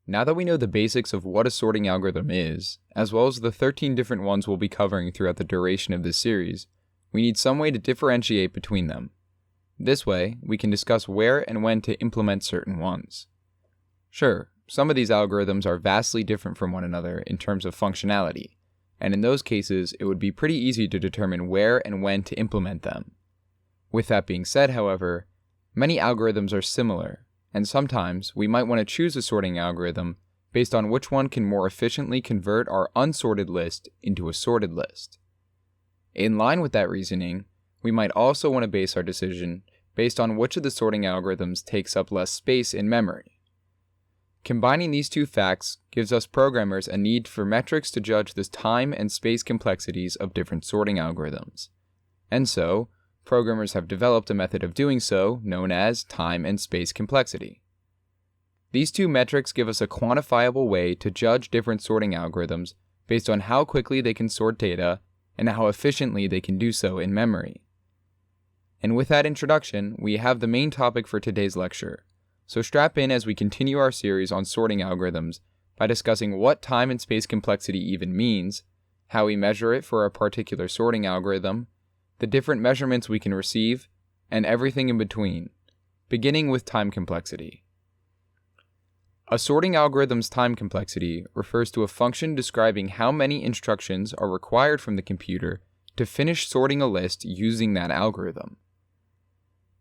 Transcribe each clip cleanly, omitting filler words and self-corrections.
Now that we know the basics of what a sorting algorithm is, as well as the 13 different ones we'll be covering throughout the duration of this series, we need some way to differentiate between them. This way, we can discuss where and when to implement certain ones. Sure, some of these algorithms are vastly different from one another in terms of functionality, and in those cases, it would be pretty easy to determine where and when to implement them. With that being said, however, many algorithms are similar, and sometimes we might want to choose a sorting algorithm based on which one can more efficiently convert our unsorted list into a sorted list. In line with that reasoning, we might also want to base our decision based on which of the sorting algorithms takes up less space in memory. Combining these two facts gives us programmers a need for metrics to judge the time and space complexities of different sorting algorithms. And so, programmers have developed a method of doing so known as time and space complexity. These two metrics give us a quantifiable way to judge different sorting algorithms based on how quickly they can sort data and how efficiently they can do so in memory. And with that introduction, we have the main topic for today's lecture. So strap in as we continue our series on sorting algorithms by discussing what time and space complexity even means, how we measure it for a particular sorting algorithm, the different measurements we can receive, and everything in between, beginning with time complexity. A sorting algorithm's time complexity refers to a function describing how many instructions are required from the computer to finish sorting a list using that algorithm.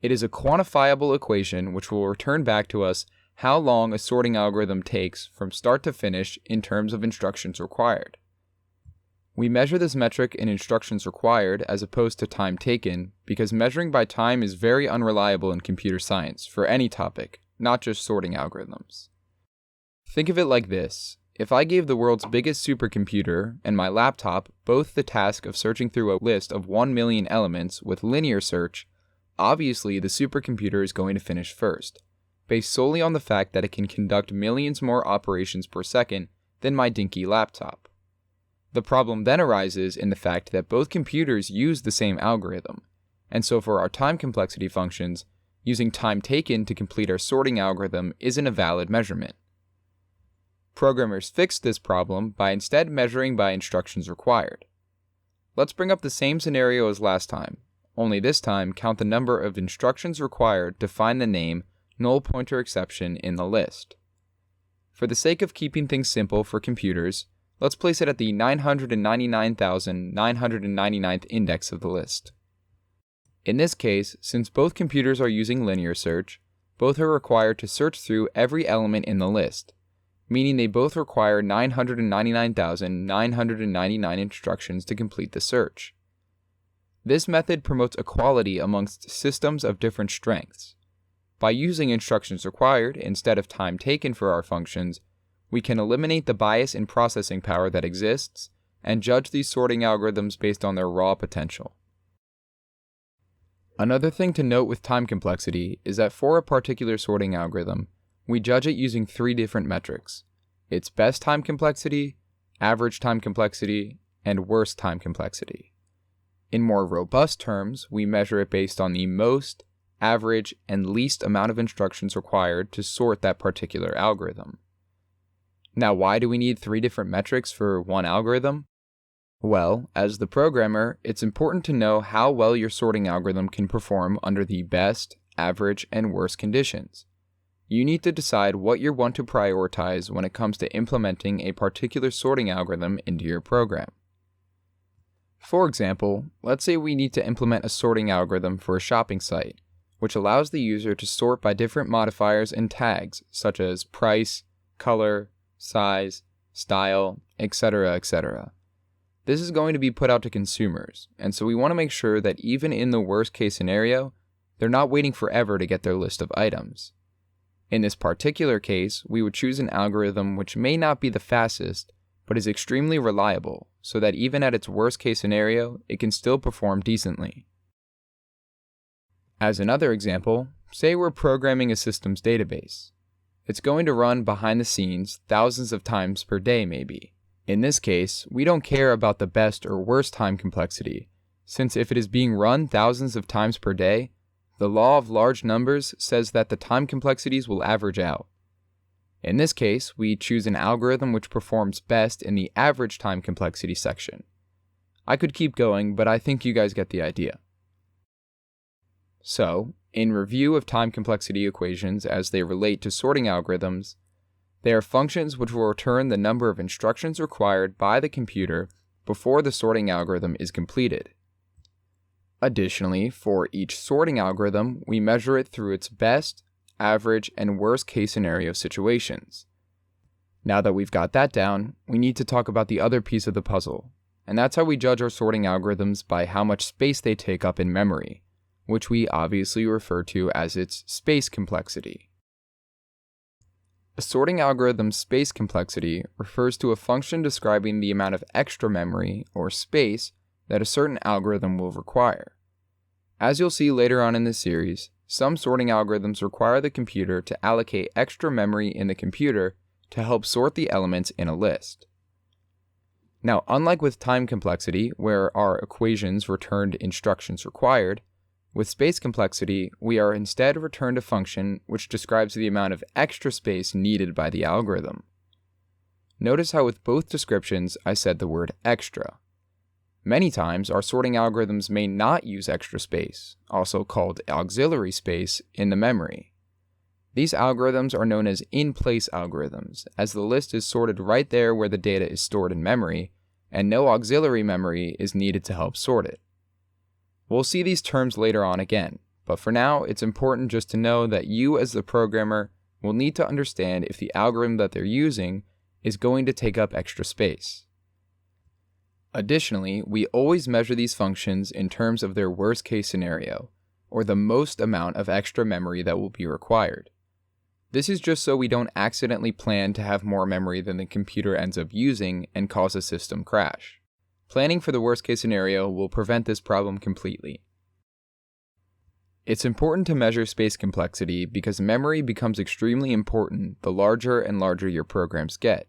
It is a quantifiable equation which will return back to us how long a sorting algorithm takes from start to finish in terms of instructions required. We measure this metric in instructions required as opposed to time taken because measuring by time is very unreliable in computer science for any topic, not just sorting algorithms. Think of it like this. If I gave the world's biggest supercomputer and my laptop both the task of searching through a list of 1 million elements with linear search, obviously the supercomputer is going to finish first, based solely on the fact that it can conduct millions more operations per second than my dinky laptop. The problem then arises in the fact that both computers use the same algorithm, and so for our time complexity functions, using time taken to complete our sorting algorithm isn't a valid measurement. Programmers fixed this problem by instead measuring by instructions required. Let's bring up the same scenario as last time, only this time count the number of instructions required to find the name null pointer exception in the list. For the sake of keeping things simple for computers, let's place it at the 999,999th index of the list. In this case, since both computers are using linear search, both are required to search through every element in the list, meaning they both require 999,999 instructions to complete the search. This method promotes equality amongst systems of different strengths. By using instructions required instead of time taken for our functions, we can eliminate the bias in processing power that exists and judge these sorting algorithms based on their raw potential. Another thing to note with time complexity is that for a particular sorting algorithm, we judge it using 3 different metrics: its best time complexity, average time complexity, and worst time complexity. In more robust terms, we measure it based on the most, average, and least amount of instructions required to sort that particular algorithm. Now, why do we need 3 different metrics for one algorithm? Well, as the programmer, it's important to know how well your sorting algorithm can perform under the best, average, and worst conditions. You need to decide what you want to prioritize when it comes to implementing a particular sorting algorithm into your program. For example, let's say we need to implement a sorting algorithm for a shopping site, which allows the user to sort by different modifiers and tags such as price, color, size, style, etc., etc. This is going to be put out to consumers, and so we want to make sure that even in the worst case scenario, they're not waiting forever to get their list of items. In this particular case, we would choose an algorithm which may not be the fastest, but is extremely reliable, so that even at its worst case scenario, it can still perform decently. As another example, say we're programming a systems database. It's going to run behind the scenes thousands of times per day maybe. In this case, we don't care about the best or worst time complexity, since if it is being run thousands of times per day, the law of large numbers says that the time complexities will average out. In this case, we choose an algorithm which performs best in the average time complexity section. I could keep going, but I think you guys get the idea. So, in review of time complexity equations as they relate to sorting algorithms, they are functions which will return the number of instructions required by the computer before the sorting algorithm is completed. Additionally, for each sorting algorithm, we measure it through its best, average, and worst case scenario situations. Now that we've got that down, we need to talk about the other piece of the puzzle, and that's how we judge our sorting algorithms by how much space they take up in memory, which we obviously refer to as its space complexity. A sorting algorithm's space complexity refers to a function describing the amount of extra memory, or space, that a certain algorithm will require. As you'll see later on in this series, some sorting algorithms require the computer to allocate extra memory in the computer to help sort the elements in a list. Now, unlike with time complexity, where our equations returned instructions required, with space complexity, we are instead returned a function which describes the amount of extra space needed by the algorithm. Notice how with both descriptions I said the word extra. Many times, our sorting algorithms may not use extra space, also called auxiliary space, in the memory. These algorithms are known as in-place algorithms, as the list is sorted right there where the data is stored in memory, and no auxiliary memory is needed to help sort it. We'll see these terms later on again, but for now, it's important just to know that you as the programmer will need to understand if the algorithm that they're using is going to take up extra space. Additionally, we always measure these functions in terms of their worst case scenario, or the most amount of extra memory that will be required. This is just so we don't accidentally plan to have more memory than the computer ends up using and cause a system crash. Planning for the worst case scenario will prevent this problem completely. It's important to measure space complexity because memory becomes extremely important the larger and larger your programs get.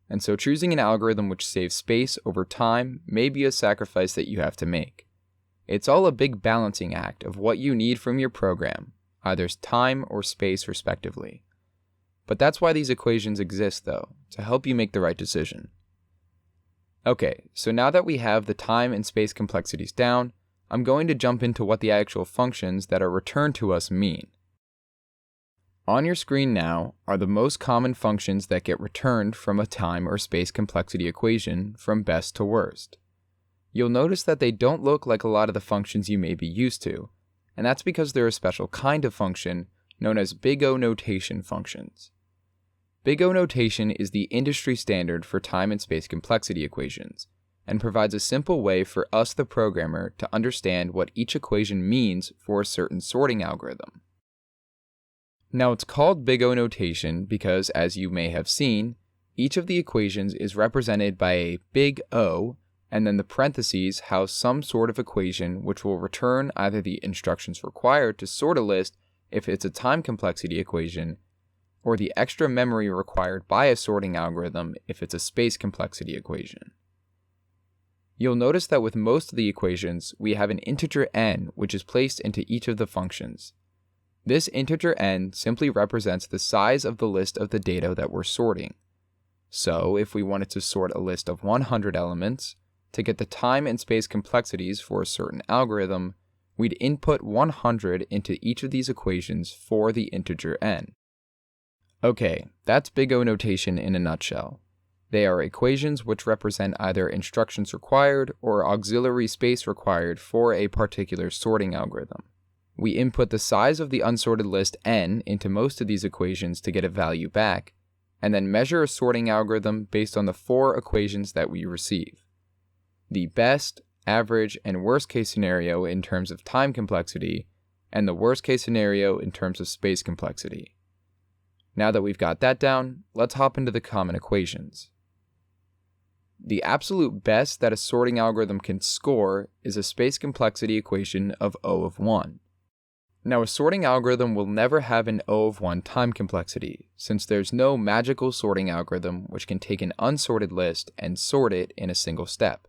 And so choosing an algorithm which saves space over time may be a sacrifice that you have to make. It's all a big balancing act of what you need from your program, either time or space respectively. But that's why these equations exist though, to help you make the right decision. Okay, so now that we have the time and space complexities down, I'm going to jump into what the actual functions that are returned to us mean. On your screen now are the most common functions that get returned from a time or space complexity equation from best to worst. You'll notice that they don't look like a lot of the functions you may be used to, and that's because they're a special kind of function known as BigO Notation functions. BigO Notation is the industry standard for time and space complexity equations, and provides a simple way for us, the programmer, to understand what each equation means for a certain sorting algorithm. Now, it's called BigO Notation because, as you may have seen, each of the equations is represented by a big O, and then the parentheses house some sort of equation which will return either the instructions required to sort a list if it's a time complexity equation, or the extra memory required by a sorting algorithm if it's a space complexity equation. You'll notice that with most of the equations, we have an integer n which is placed into each of the functions. This integer n simply represents the size of the list of the data that we're sorting. So, if we wanted to sort a list of 100 elements, to get the time and space complexities for a certain algorithm, we'd input 100 into each of these equations for the integer n. Okay, that's BigO Notation in a nutshell. They are equations which represent either instructions required or auxiliary space required for a particular sorting algorithm. We input the size of the unsorted list n into most of these equations to get a value back, and then measure a sorting algorithm based on the 4 equations that we receive. The best, average, and worst case scenario in terms of time complexity, and the worst case scenario in terms of space complexity. Now that we've got that down, let's hop into the common equations. The absolute best that a sorting algorithm can score is a space complexity equation of O of 1. Now, a sorting algorithm will never have an O of 1 time complexity, since there's no magical sorting algorithm which can take an unsorted list and sort it in a single step,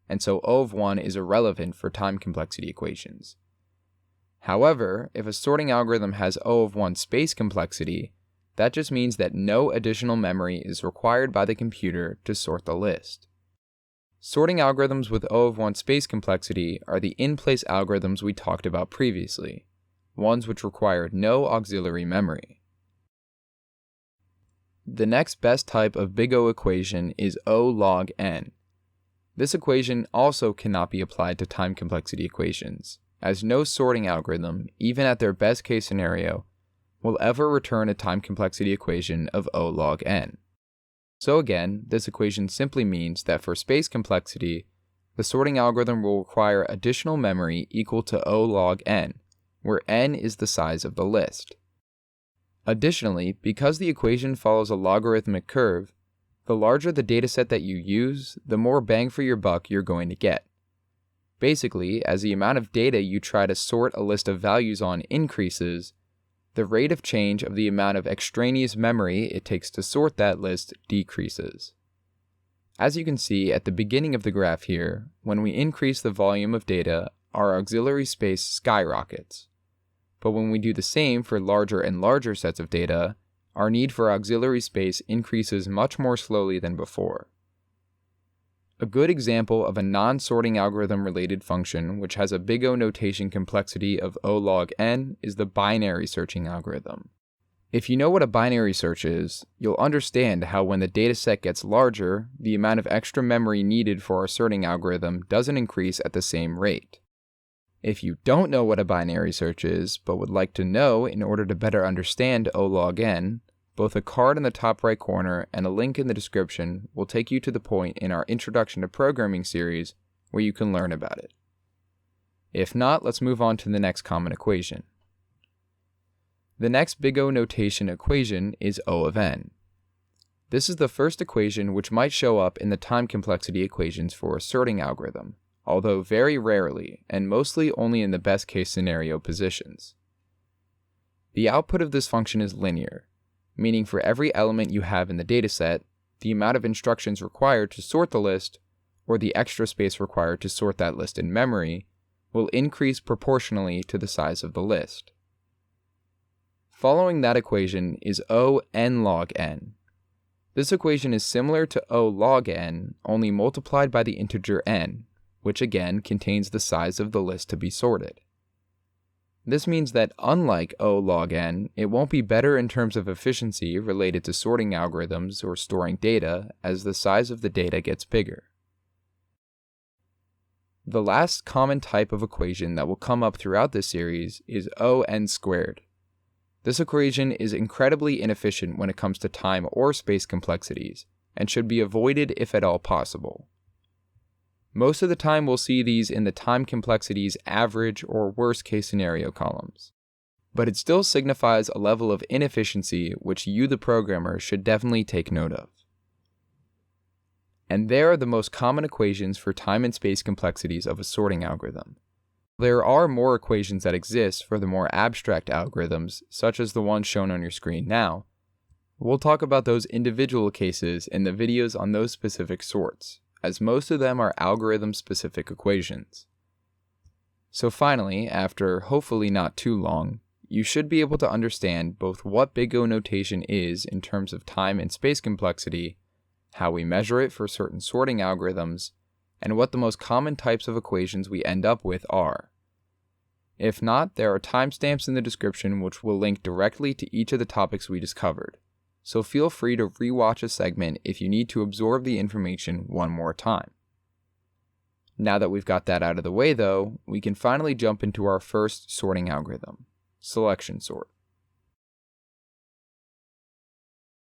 and so O of 1 is irrelevant for time complexity equations. However, if a sorting algorithm has O of 1 space complexity, That just means that no additional memory is required by the computer to sort the list. Sorting algorithms with O of 1 space complexity are the in-place algorithms we talked about previously, ones which require no auxiliary memory. The next best type of BigO equation is O log n. This equation also cannot be applied to time complexity equations, as no sorting algorithm, even at their best case scenario, will ever return a time complexity equation of O log n. So again, this equation simply means that for space complexity, the sorting algorithm will require additional memory equal to O log n, where n is the size of the list. Additionally, because the equation follows a logarithmic curve, the larger the dataset that you use, the more bang for your buck you're going to get. Basically, as the amount of data you try to sort a list of values on increases, the rate of change of the amount of extraneous memory it takes to sort that list decreases. As you can see at the beginning of the graph here, when we increase the volume of data, our auxiliary space skyrockets. But when we do the same for larger and larger sets of data, our need for auxiliary space increases much more slowly than before. A good example of a non-sorting algorithm related function which has a BigO notation complexity of O log n is the binary searching algorithm. If you know what a binary search is, you'll understand how when the dataset gets larger, the amount of extra memory needed for our sorting algorithm doesn't increase at the same rate. If you don't know what a binary search is, but would like to know in order to better understand O log n, both a card in the top right corner and a link in the description will take you to the point in our Introduction to Programming series where you can learn about it. If not, let's move on to the next common equation. The next BigO notation equation is O of n. This is the first equation which might show up in the time complexity equations for a sorting algorithm, although very rarely and mostly only in the best case scenario positions. The output of this function is linear, meaning for every element you have in the dataset, the amount of instructions required to sort the list, or the extra space required to sort that list in memory, will increase proportionally to the size of the list. Following that equation is O n log n. This equation is similar to O log n, only multiplied by the integer n, which again contains the size of the list to be sorted. This means that unlike O log n, it won't be better in terms of efficiency related to sorting algorithms or storing data as the size of the data gets bigger. The last common type of equation that will come up throughout this series is O n squared. This equation is incredibly inefficient when it comes to time or space complexities, and should be avoided if at all possible. Most of the time we'll see these in the time complexity's average or worst case scenario columns. But it still signifies a level of inefficiency which you, the programmer, should definitely take note of. And there are the most common equations for time and space complexities of a sorting algorithm. There are more equations that exist for the more abstract algorithms, such as the one shown on your screen now. We'll talk about those individual cases in the videos on those specific sorts, as most of them are algorithm-specific equations. So finally, after hopefully not too long, you should be able to understand both what BigO notation is in terms of time and space complexity, how we measure it for certain sorting algorithms, and what the most common types of equations we end up with are. If not, there are timestamps in the description which will link directly to each of the topics we just covered, so feel free to rewatch a segment if you need to absorb the information one more time. Now that we've got that out of the way though, we can finally jump into our first sorting algorithm, selection sort.